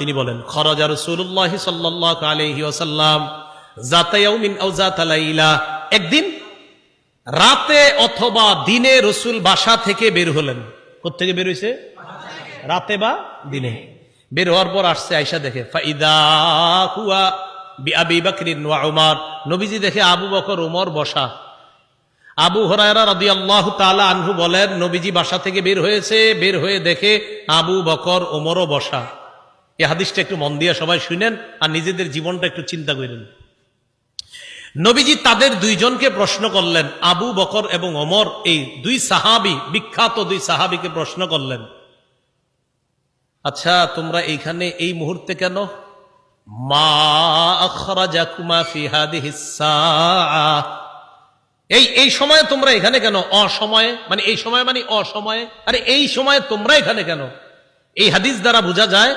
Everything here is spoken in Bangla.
তিনি বলেন খরাজা রাসূলুল্লাহ সাল্লাল্লাহু আলাইহি ওয়াসাল্লাম যাতা ইয়াউমিন আও যাতা লাইলা, একদিন রাতে অথবা দিনে রাসূল বাসা থেকে বের হলেন। কোথা থেকে বের হইছে? রাতে বা দিনে। বের হওয়ার পর আসছে, আয়েশা দেখে ফাইদা হুয়া বিআবি বকরিন ওয়া উমর, নবীজি দেখে আবু বকর ওমর বসা। আবু হুরায়রা রাদিয়াল্লাহু তাআলা আনহু বলেন, নবীজি বাসা থেকে বের হয়েছে, বের হয়ে দেখে আবু বকর ওমরও বসা। এই হাদিসটা একটু মন দিয়ে সবাই শুনেন আর নিজেদের জীবনটা একটু চিন্তা করেন। নবীজি তাদের দুইজনকে প্রশ্ন করলেন, আবু বকর এবং ওমর, এই দুই সাহাবী, বিখ্যাত দুই সাহাবীকে প্রশ্ন করলেন, আচ্ছা তোমরা এইখানে এই মুহূর্তে কেন? মা আখরাজাকুমা ফি হাদিহিস সাআ, এই সময়ে তোমরা এখানে কেন? অসময়ে মানে এই সময় মানে অসময়ে, আরে এই সময়ে তোমরা এখানে কেন? এই হাদিস দ্বারা বোঝা যায়